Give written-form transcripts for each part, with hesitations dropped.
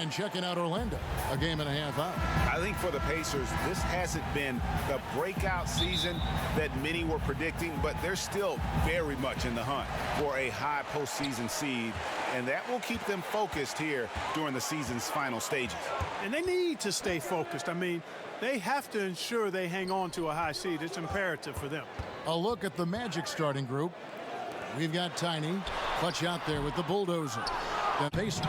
And checking out Orlando, a game and a half out. I think for the Pacers, this hasn't been the breakout season that many were predicting, but they're still very much in the hunt for a high postseason seed, and that will keep them focused here during the season's final stages. And they need to stay focused. I mean, they have to ensure they hang on to a high seed. It's imperative for them. A look at the Magic starting group. We've got Tiny, Clutch out there with the bulldozer. The Pacers,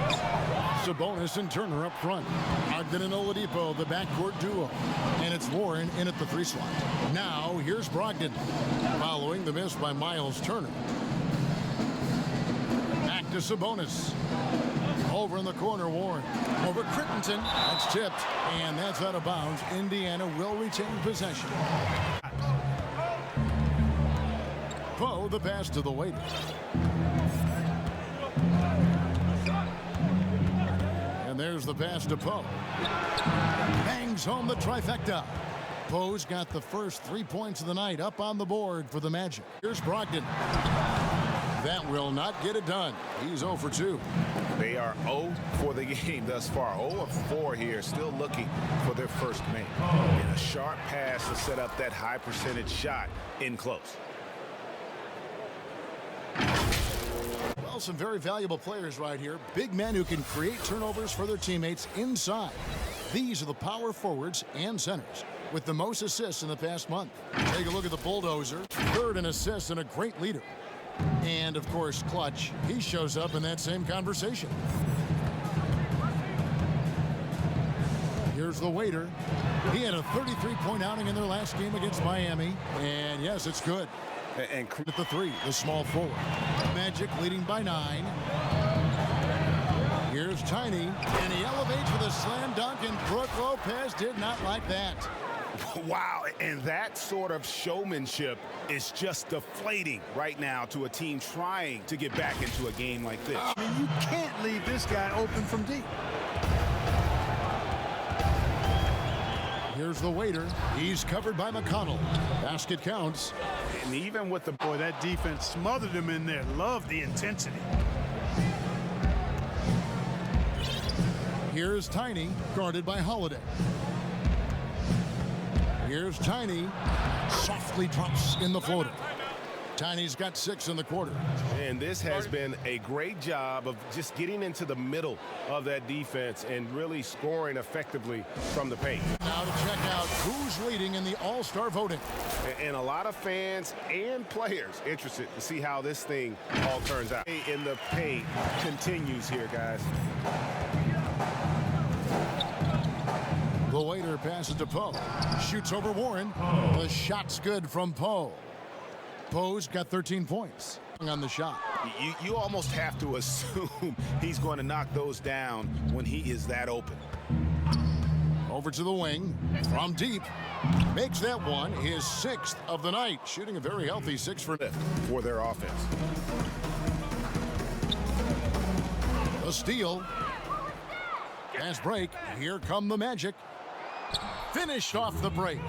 Sabonis and Turner up front. Ogden and Oladipo, the backcourt duo. And it's Warren in at the 3 slot. Now, here's Brogdon, following the miss by Miles Turner. Back to Sabonis. Over in the corner, Warren. Over Crittenton. That's tipped, and that's out of bounds. Indiana will retain possession. Poe, the pass to the waiter. And there's the pass to Poe. Bangs home the trifecta. Poe's got the first 3 points of the night up on the board for the Magic. Here's Brogdon. That will not get it done. He's 0 for 2. They are 0 for the game thus far. 0 of 4 here, still looking for their first make. And a sharp pass to set up that high percentage shot in close. Well, some very valuable players right here. Big men who can create turnovers for their teammates inside. These are the power forwards and centers with the most assists in the past month. Take a look at the bulldozer. 3rd in assists and a great leader. And, of course, Clutch. He shows up in that same conversation. Here's the waiter. He had a 33-point outing in their last game against Miami. And, yes, it's good. And at the 3, the small forward. Magic leading by 9. Here's Tiny, and he elevates with a slam dunk, and Brook Lopez did not like that. Wow, and that sort of showmanship is just deflating right now to a team trying to get back into a game like this. I mean, you can't leave this guy open from deep. Here's the waiter. He's covered by McConnell. Basket counts. And even with the... Boy, that defense smothered him in there. Love the intensity. Here's Tiny, guarded by Holiday. Here's Tiny. Softly drops in the floater. Tiny's got 6 in the quarter. And this has been a great job of just getting into the middle of that defense and really scoring effectively from the paint. Now to check out who's leading in the All-Star voting. And a lot of fans and players interested to see how this thing all turns out. In the paint continues here, guys. The waiter passes to Poe. Shoots over Warren. The shot's good from Poe. Poe's got 13 points on the shot. You almost have to assume he's going to knock those down when he is that open. Over to the wing. From deep. Makes that one his 6th of the night. Shooting a very healthy 6 for their offense. A steal. Fast break. Here come the Magic. Finished off the break.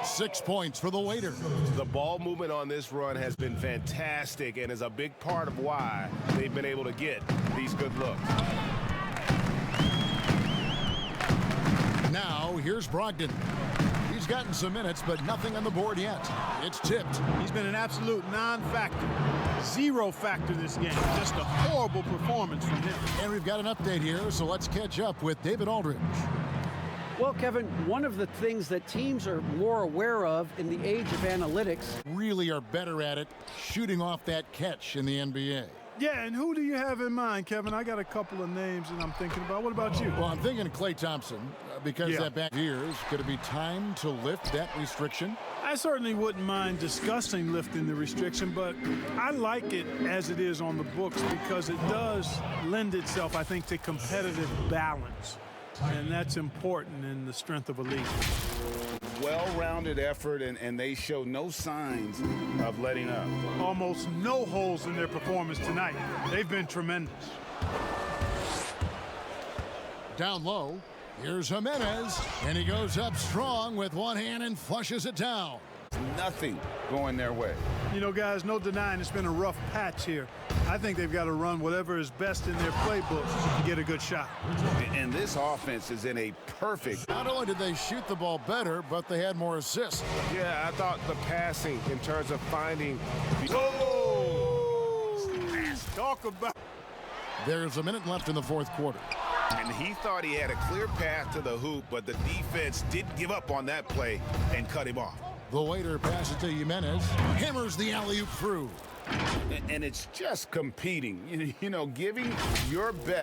6 points for the waiter. The ball movement on this run has been fantastic and is a big part of why they've been able to get these good looks. Now, here's Brogdon. He's gotten some minutes, but nothing on the board yet. It's tipped. He's been an absolute non-factor. 0 factor this game. Just a horrible performance from him. And we've got an update here, so let's catch up with David Aldridge. Well, Kevin, one of the things that teams are more aware of in the age of analytics. Really are better at it, shooting off that catch in the NBA. Yeah, and who do you have in mind, Kevin? I got a couple of names that I'm thinking about. What about you? Well, I'm thinking of Klay Thompson because that back years. Could it be time to lift that restriction? I certainly wouldn't mind discussing lifting the restriction, but I like it as it is on the books because it does lend itself, I think, to competitive balance. And that's important in the strength of a league. Well-rounded effort, and they show no signs of letting up. Almost no holes in their performance tonight. They've been tremendous. Down low, here's Jimenez, and he goes up strong with one hand and flushes it down. Nothing going their way. You know, guys, no denying it's been a rough patch here. I think they've got to run whatever is best in their playbook to get a good shot. And this offense is in a perfect. Not only did they shoot the ball better, but they had more assists. Yeah, I thought the passing in terms of finding. Talk about. There's a minute left in the fourth quarter. And he thought he had a clear path to the hoop, but the defense didn't give up on that play and cut him off. The waiter passes to Jimenez. Hammers the alley-oop through. And it's just competing, you know, giving your best.